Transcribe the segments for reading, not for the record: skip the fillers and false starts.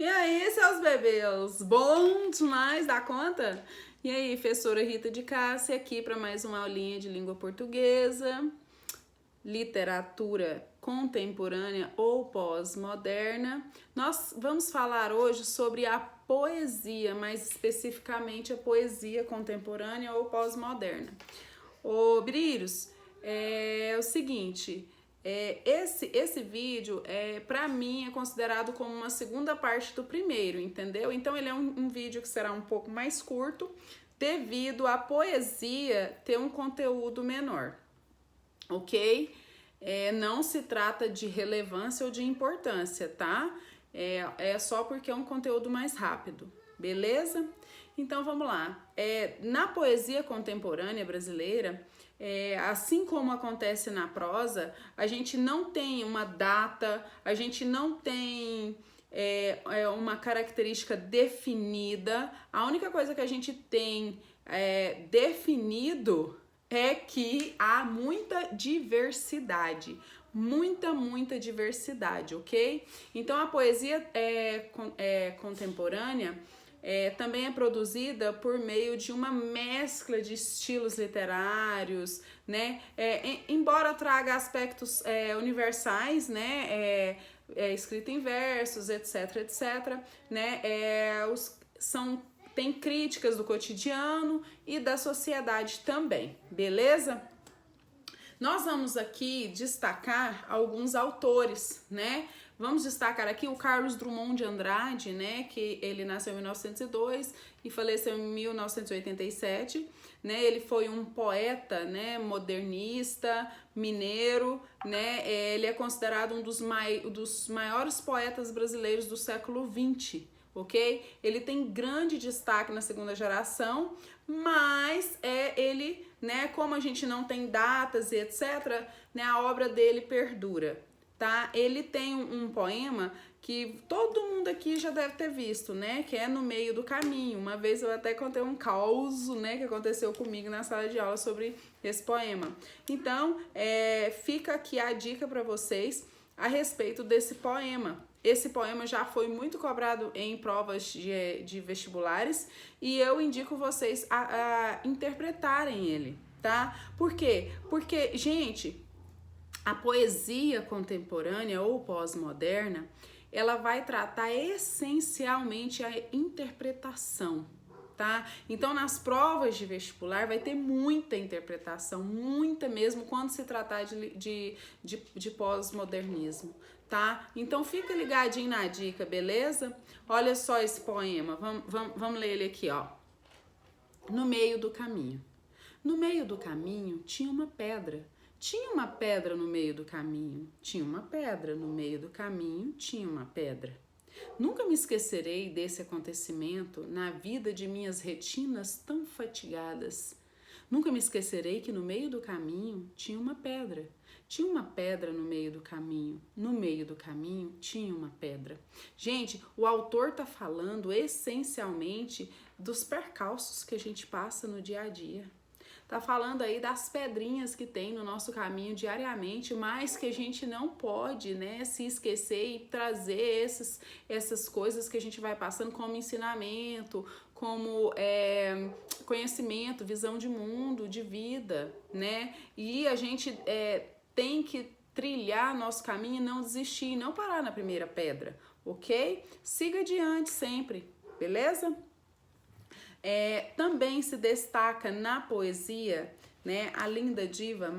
E aí, seus bebês, bom demais da conta? E aí, professora Rita de Cássia aqui para mais uma aulinha de língua portuguesa, literatura contemporânea ou pós-moderna. Nós vamos falar hoje sobre a poesia, mais especificamente a poesia contemporânea ou pós-moderna. Ô, Briros, é o seguinte... esse vídeo, para mim, é considerado como uma segunda parte do primeiro, entendeu? Então, ele é um vídeo que será um pouco mais curto, devido à poesia ter um conteúdo menor, ok? Não se trata de relevância ou de importância, tá? É só porque é um conteúdo mais rápido, beleza? Então, vamos lá. Na poesia contemporânea brasileira, assim como acontece na prosa, a gente não tem uma data, a gente não tem uma característica definida. A única coisa que a gente tem definido é que há muita diversidade. Muita diversidade, ok? Então a poesia contemporânea também é produzida por meio de uma mescla de estilos literários, né? Embora traga aspectos universais, né? Escrita em versos, etc, né? Tem críticas do cotidiano e da sociedade também, beleza? Nós vamos aqui destacar alguns autores, né? Vamos destacar aqui o Carlos Drummond de Andrade, né? Que ele nasceu em 1902 e faleceu em 1987, né? Ele foi um poeta, né? Modernista, mineiro, né? Ele é considerado um dos maiores poetas brasileiros do século XX. Ok? Ele tem grande destaque na segunda geração, mas ele, né, como a gente não tem datas e etc, né, a obra dele perdura, tá? Ele tem um poema que todo mundo aqui já deve ter visto, né, que é No Meio do Caminho. Uma vez eu até contei um caos, né, que aconteceu comigo na sala de aula sobre esse poema. Então, fica aqui a dica para vocês a respeito desse poema. Esse poema já foi muito cobrado em provas de vestibulares e eu indico vocês a interpretarem ele, tá? Por quê? Porque, gente, a poesia contemporânea ou pós-moderna, ela vai tratar essencialmente a interpretação, tá? Então, nas provas de vestibular vai ter muita interpretação, muita mesmo, quando se tratar de pós-modernismo, tá? Então, fica ligadinho na dica, beleza? Olha só esse poema, vamos ler ele aqui, ó. No meio do caminho. No meio do caminho tinha uma pedra. Tinha uma pedra no meio do caminho. Tinha uma pedra no meio do caminho. Tinha uma pedra. Nunca me esquecerei desse acontecimento na vida de minhas retinas tão fatigadas. Nunca me esquecerei que no meio do caminho tinha uma pedra. Tinha uma pedra no meio do caminho. No meio do caminho tinha uma pedra. Gente, o autor tá falando essencialmente dos percalços que a gente passa no dia a dia. Tá falando aí das pedrinhas que tem no nosso caminho diariamente, mas que a gente não pode, né, se esquecer e trazer essas coisas que a gente vai passando como ensinamento, como conhecimento, visão de mundo, de vida, né? E a gente tem que trilhar nosso caminho e não desistir, não parar na primeira pedra, ok? Siga adiante sempre, beleza? Também se destaca na poesia, né, a linda diva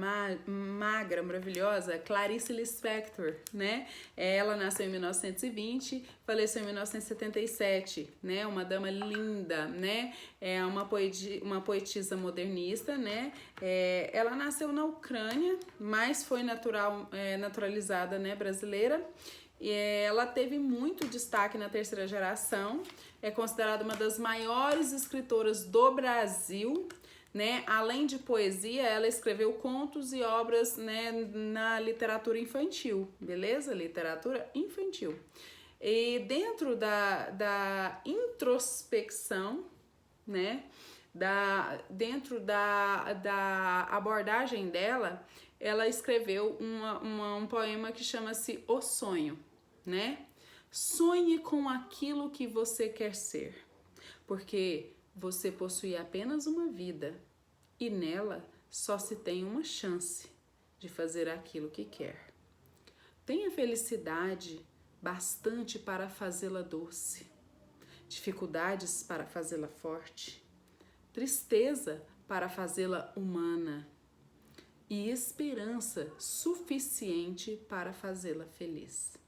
magra, maravilhosa Clarice Lispector, né? Ela nasceu em 1920, faleceu em 1977, né? Uma dama linda, né? É uma poetisa modernista, né? Ela nasceu na Ucrânia, mas foi naturalizada, né, brasileira. Ela teve muito destaque na terceira geração, é considerada uma das maiores escritoras do Brasil, né? Além de poesia, ela escreveu contos e obras, né, na literatura infantil, beleza? Literatura infantil. E dentro da introspecção, né, dentro da abordagem dela, ela escreveu um poema que chama-se O Sonho, né? Sonhe com aquilo que você quer ser, porque você possui apenas uma vida e nela só se tem uma chance de fazer aquilo que quer. Tenha felicidade bastante para fazê-la doce, dificuldades para fazê-la forte, tristeza para fazê-la humana e esperança suficiente para fazê-la feliz.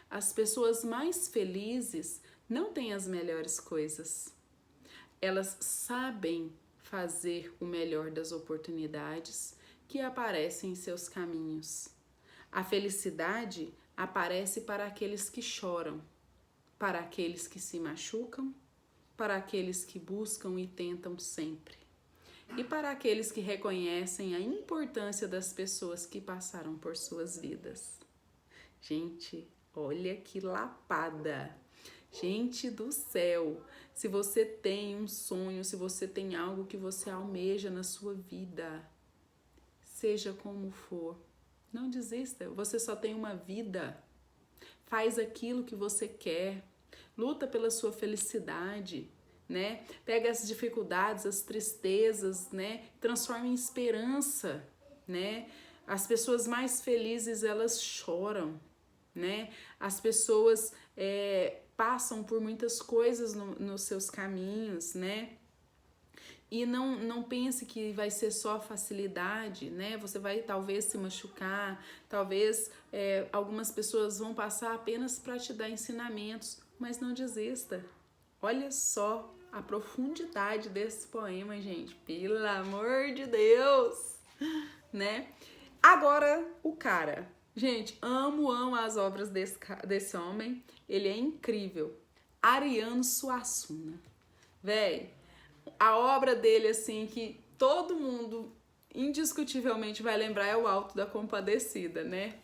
As pessoas mais felizes não têm as melhores coisas. Elas sabem fazer o melhor das oportunidades que aparecem em seus caminhos. A felicidade aparece para aqueles que choram, para aqueles que se machucam, para aqueles que buscam e tentam sempre, e para aqueles que reconhecem a importância das pessoas que passaram por suas vidas. Gente, olha que lapada! Gente do céu, se você tem um sonho, se você tem algo que você almeja na sua vida, seja como for, não desista, você só tem uma vida. Faz aquilo que você quer, luta pela sua felicidade, né? Pega as dificuldades, as tristezas, né? Transforma em esperança, né? As pessoas mais felizes, elas choram, né? As pessoas passam por muitas coisas nos seus caminhos, né? E não pense que vai ser só facilidade, né? Você vai talvez se machucar, talvez algumas pessoas vão passar apenas para te dar ensinamentos, mas não desista. Olha só a profundidade desse poema, gente. Pelo amor de Deus, né? Agora, o cara. Gente, amo as obras desse homem. Ele é incrível. Ariano Suassuna. Véi, a obra dele, assim, que todo mundo indiscutivelmente vai lembrar é o Alto da Compadecida, né?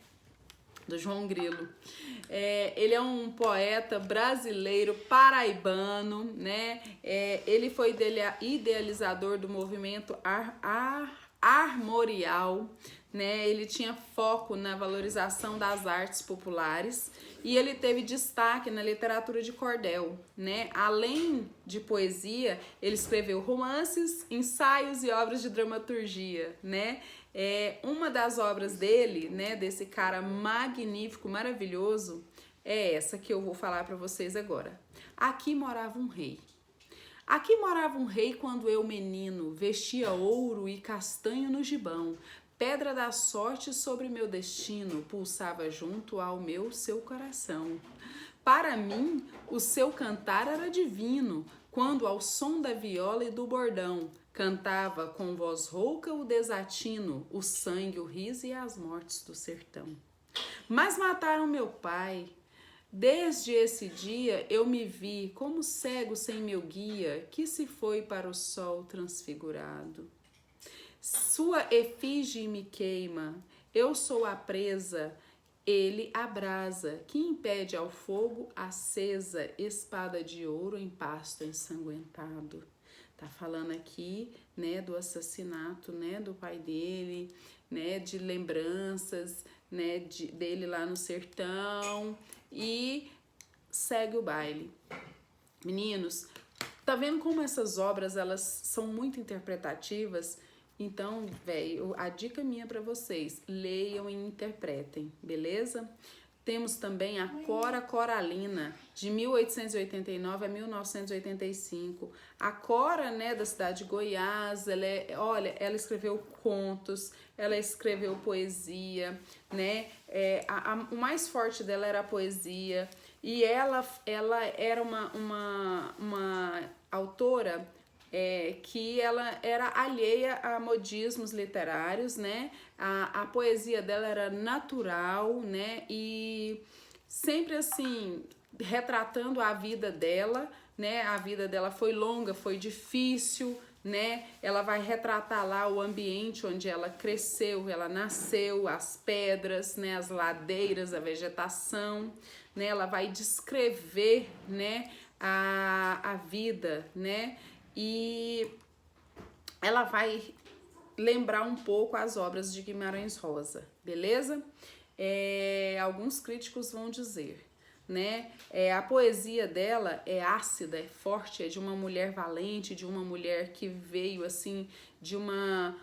Do João Grilo. Ele é um poeta brasileiro, paraibano, né? Ele foi idealizador do movimento armorial, né? Ele tinha foco na valorização das artes populares e ele teve destaque na literatura de cordel, né? Além de poesia, ele escreveu romances, ensaios e obras de dramaturgia, né? Uma das obras dele, né, desse cara magnífico, maravilhoso, é essa que eu vou falar para vocês agora. Aqui morava um rei. Aqui morava um rei quando eu, menino, vestia ouro e castanho no gibão. Pedra da sorte sobre meu destino pulsava junto ao seu coração. Para mim, o seu cantar era divino, quando ao som da viola e do bordão cantava com voz rouca o desatino, o sangue, o riso e as mortes do sertão. Mas mataram meu pai. Desde esse dia eu me vi como cego sem meu guia, que se foi para o sol transfigurado. Sua efígie me queima, eu sou a presa, ele a brasa, que impede ao fogo acesa, espada de ouro em pasto ensanguentado. Tá falando aqui, né, do assassinato, né, do pai dele, né, de lembranças, né, dele lá no sertão, e segue o baile. Meninos, tá vendo como essas obras, elas são muito interpretativas? Então, velho, a dica minha para vocês, leiam e interpretem, beleza? Temos também a Cora Coralina, de 1889 a 1985. A Cora, né, da cidade de Goiás, ela escreveu contos, ela escreveu poesia, né? O mais forte dela era a poesia. E ela era uma autora que ela era alheia a modismos literários, né? A poesia dela era natural, né? E sempre assim, retratando a vida dela, né? A vida dela foi longa, foi difícil, né? Ela vai retratar lá o ambiente onde ela cresceu, ela nasceu, as pedras, né? As ladeiras, a vegetação, né? Ela vai descrever, né? A vida, né? E ela vai lembrar um pouco as obras de Guimarães Rosa, beleza? Alguns críticos vão dizer: né? A poesia dela é ácida, é forte, é de uma mulher valente, de uma mulher que veio assim de uma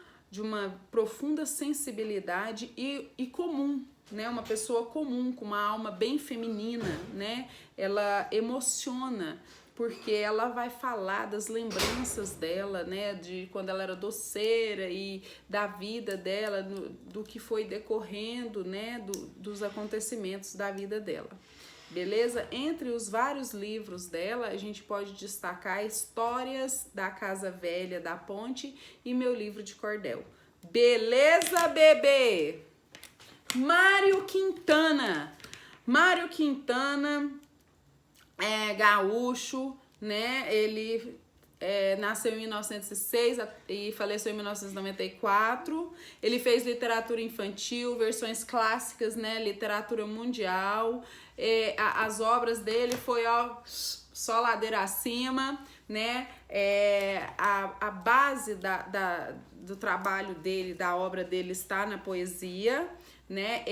profunda sensibilidade e comum, né? Uma pessoa comum, com uma alma bem feminina, né? Ela emociona, porque ela vai falar das lembranças dela, né, de quando ela era doceira e da vida dela, do que foi decorrendo, né, dos acontecimentos da vida dela. Beleza? Entre os vários livros dela, a gente pode destacar Histórias da Casa Velha da Ponte e Meu Livro de Cordel. Beleza, bebê? Mário Quintana. Mário Quintana é gaúcho, né? Ele nasceu em 1906 e faleceu em 1994. Ele fez literatura infantil, versões clássicas, né? Literatura mundial. As obras dele foi só ladeira acima, né? A base do trabalho dele, da obra dele, está na poesia, né?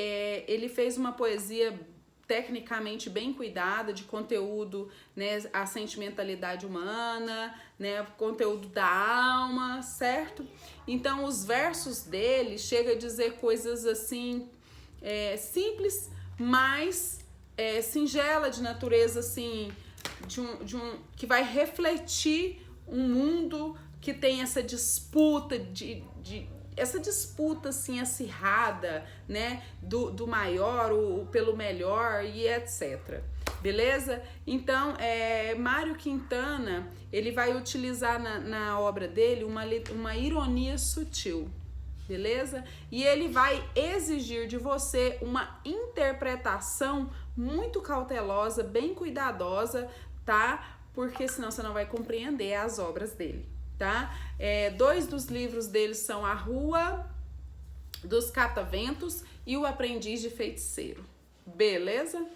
Ele fez uma poesia tecnicamente bem cuidada, de conteúdo, né, a sentimentalidade humana, né, conteúdo da alma, certo? Então, os versos dele chegam a dizer coisas assim, simples, mas singela, de natureza assim, que vai refletir um mundo que tem essa disputa essa disputa assim acirrada, né, do maior pelo melhor e etc. Beleza? Então, Mário Quintana, ele vai utilizar na obra dele uma ironia sutil, beleza? E ele vai exigir de você uma interpretação muito cautelosa, bem cuidadosa, tá? Porque senão você não vai compreender as obras dele, tá? Dois dos livros dele são A Rua dos Cataventos e O Aprendiz de Feiticeiro. Beleza?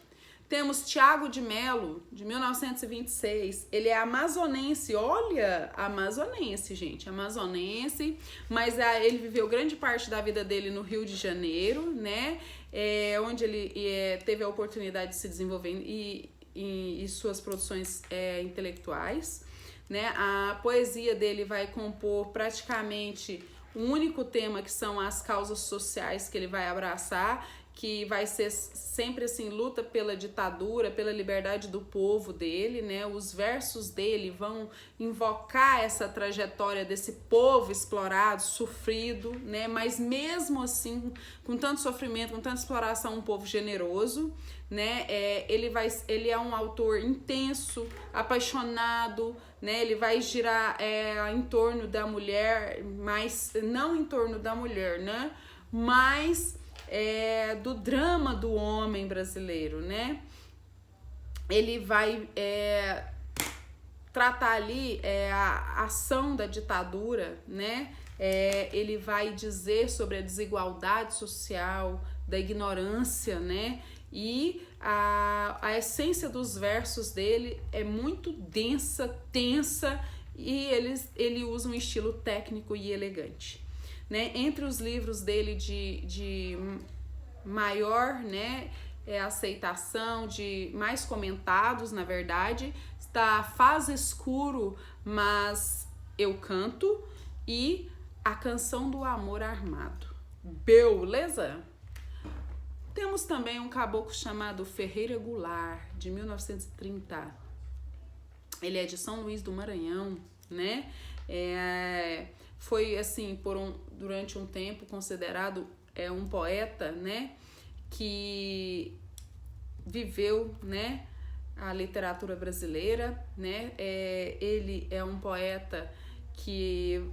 Temos Tiago de Melo, de 1926. Ele é amazonense, olha, amazonense, gente, amazonense, mas ele viveu grande parte da vida dele no Rio de Janeiro, né? Onde ele teve a oportunidade de se desenvolver e suas produções intelectuais, né? A poesia dele vai compor praticamente um único tema, que são as causas sociais que ele vai abraçar, que vai ser sempre assim, luta pela ditadura, pela liberdade do povo dele, né? Os versos dele vão invocar essa trajetória desse povo explorado, sofrido, né? Mas mesmo assim, com tanto sofrimento, com tanta exploração, um povo generoso, né? Ele é um autor intenso, apaixonado, né? Ele vai girar em torno da mulher, mas não em torno da mulher, né? Mas do drama do homem brasileiro, né? Ele vai tratar ali a ação da ditadura, né? Ele vai dizer sobre a desigualdade social, da ignorância, né? E a essência dos versos dele é muito densa, tensa, e ele usa um estilo técnico e elegante, né? Entre os livros dele de maior, né, aceitação, de mais comentados, na verdade, está Faz Escuro, Mas Eu Canto e A Canção do Amor Armado. Beleza? Temos também um caboclo chamado Ferreira Goulart, de 1930. Ele é de São Luís do Maranhão, né? Foi assim, durante um tempo considerado um poeta, né, que viveu, né, a literatura brasileira, né? Ele é um poeta que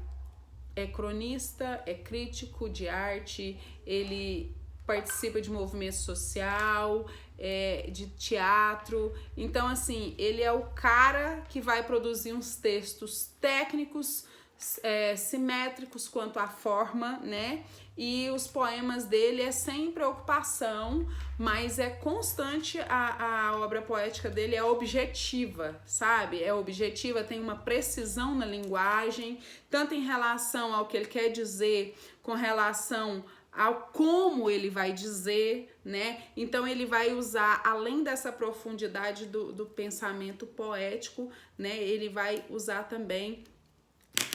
é cronista, é crítico de arte, ele participa de movimento social, de teatro. Então, assim, ele é o cara que vai produzir uns textos técnicos, simétricos quanto à forma, né? E os poemas dele é sem preocupação, mas é constante, a obra poética dele é objetiva, sabe? É objetiva, tem uma precisão na linguagem, tanto em relação ao que ele quer dizer, com relação ao como ele vai dizer, né? Então ele vai usar, além dessa profundidade do pensamento poético, né? Ele vai usar também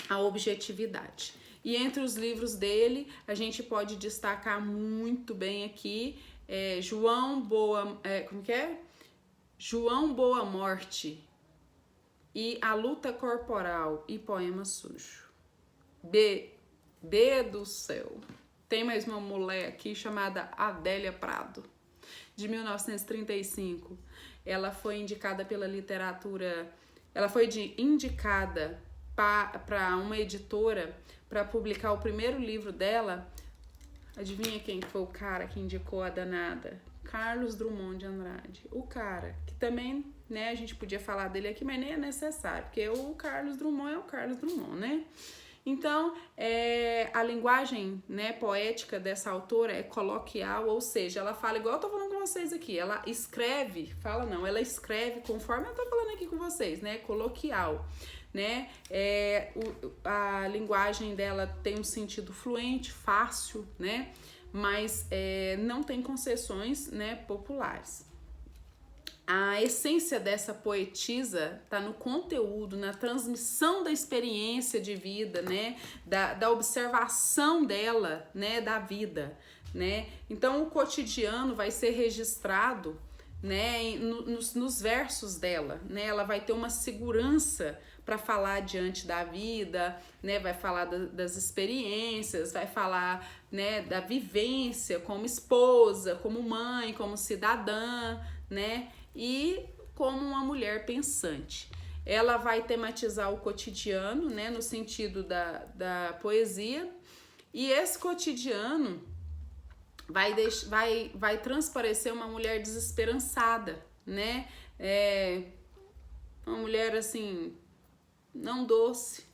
a objetividade. E entre os livros dele, a gente pode destacar muito bem aqui João Boa Morte e A Luta Corporal e Poema Sujo. Do céu. Tem mais uma mulher aqui chamada Adélia Prado, de 1935. Ela foi indicada pela literatura, ela foi indicada para uma editora para publicar o primeiro livro dela. Adivinha quem foi o cara que indicou a danada? Carlos Drummond de Andrade. O cara, que também, né, a gente podia falar dele aqui, mas nem é necessário, porque o Carlos Drummond é o Carlos Drummond, né? Então, a linguagem, né, poética dessa autora é coloquial, ou seja, ela fala igual eu tô falando com vocês aqui, ela escreve, ela escreve conforme eu tô falando aqui com vocês, né, coloquial, né, a linguagem dela tem um sentido fluente, fácil, né, mas não tem concessões, né, populares. A essência dessa poetisa está no conteúdo, na transmissão da experiência de vida, né? Da observação dela, né? Da vida, né? Então, o cotidiano vai ser registrado, né? Nos versos dela, né? Ela vai ter uma segurança para falar diante da vida, né? Vai falar das experiências, vai falar, né? Da vivência como esposa, como mãe, como cidadã, né? E como uma mulher pensante. Ela vai tematizar o cotidiano, né, no sentido da poesia, e esse cotidiano vai transparecer uma mulher desesperançada, né, uma mulher assim, não doce,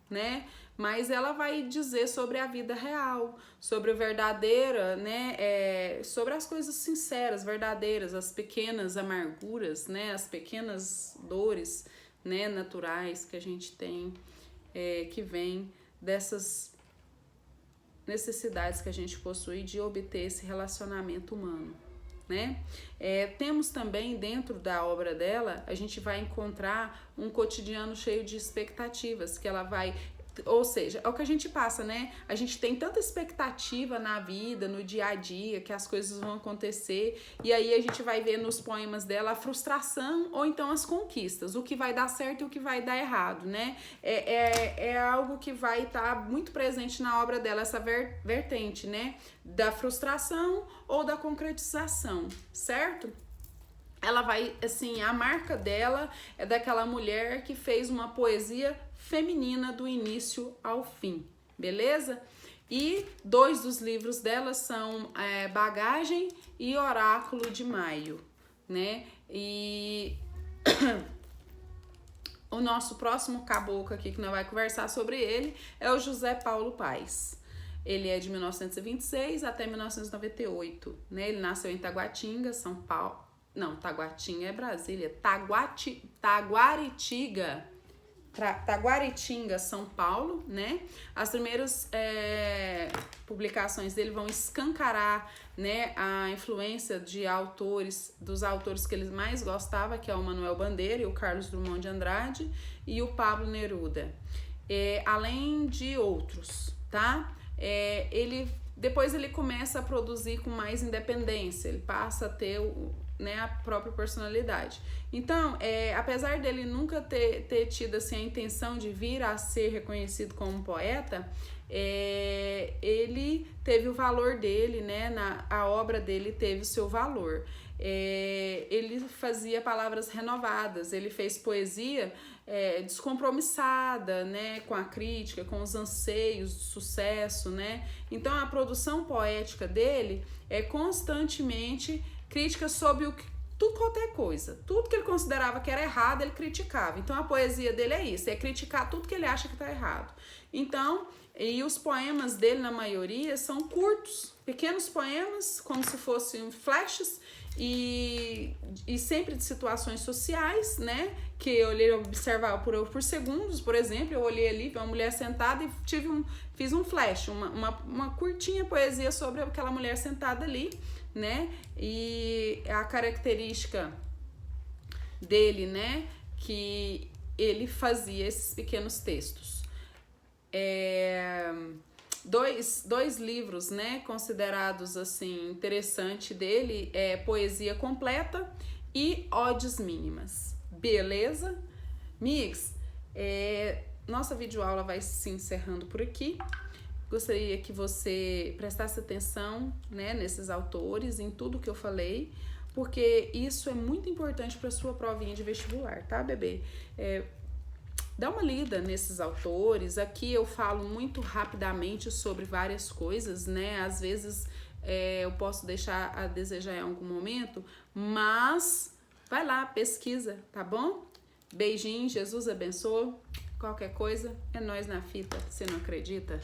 né, mas ela vai dizer sobre a vida real, sobre o verdadeira, né, sobre as coisas sinceras, verdadeiras, as pequenas amarguras, né, as pequenas dores, né, naturais que a gente tem, que vem dessas necessidades que a gente possui de obter esse relacionamento humano, né? Temos também dentro da obra dela, a gente vai encontrar um cotidiano cheio de expectativas, que ela vai... Ou seja, é o que a gente passa, né? A gente tem tanta expectativa na vida, no dia a dia, que as coisas vão acontecer, e aí a gente vai ver nos poemas dela a frustração ou então as conquistas, o que vai dar certo e o que vai dar errado, né? É algo que vai estar muito presente na obra dela, essa vertente, né? Da frustração ou da concretização, certo? Ela vai, assim, a marca dela é daquela mulher que fez uma poesia feminina do início ao fim, beleza? E 2 dos livros dela são Bagagem e Oráculo de Maio, né? E o nosso próximo caboclo aqui que nós vamos conversar sobre ele é o José Paulo Paes. Ele é de 1926 até 1998, né? Ele nasceu em Taguatinga, São Paulo. Não, Taguatinga é Brasília. Taguaritinga, São Paulo, né? As primeiras publicações dele vão escancarar, né, a influência dos autores que ele mais gostava, que é o Manuel Bandeira e o Carlos Drummond de Andrade e o Pablo Neruda, além de outros, tá? Depois ele começa a produzir com mais independência, ele passa a ter né, a própria personalidade. Então, apesar dele nunca ter tido assim, a intenção de vir a ser reconhecido como poeta, ele teve o valor dele, né, a obra dele teve o seu valor. Ele fazia palavras renovadas, ele fez poesia descompromissada, né, com a crítica, com os anseios de sucesso, né? Então a produção poética dele é constantemente crítica sobre tudo qualquer coisa, tudo que ele considerava que era errado ele criticava. Então a poesia dele é isso, é criticar tudo que ele acha que está errado. Então, e os poemas dele na maioria são curtos, pequenos poemas, como se fossem flashes, e sempre de situações sociais, né, que eu olhei observar por segundos. Por exemplo, eu olhei ali uma mulher sentada e fiz um flash, uma curtinha poesia sobre aquela mulher sentada ali, né? E a característica dele, né, que ele fazia esses pequenos textos. Dois livros, né, considerados assim interessante dele é Poesia Completa e Odes Mínimas. Beleza? Migs, nossa videoaula vai se encerrando por aqui. Gostaria que você prestasse atenção, né, nesses autores, em tudo que eu falei, porque isso é muito importante para sua provinha de vestibular, tá, bebê? Dá uma lida nesses autores. Aqui eu falo muito rapidamente sobre várias coisas, né? Às vezes eu posso deixar a desejar em algum momento, mas vai lá, pesquisa, tá bom? Beijinho, Jesus abençoe. Qualquer coisa, é nós na fita. Você não acredita?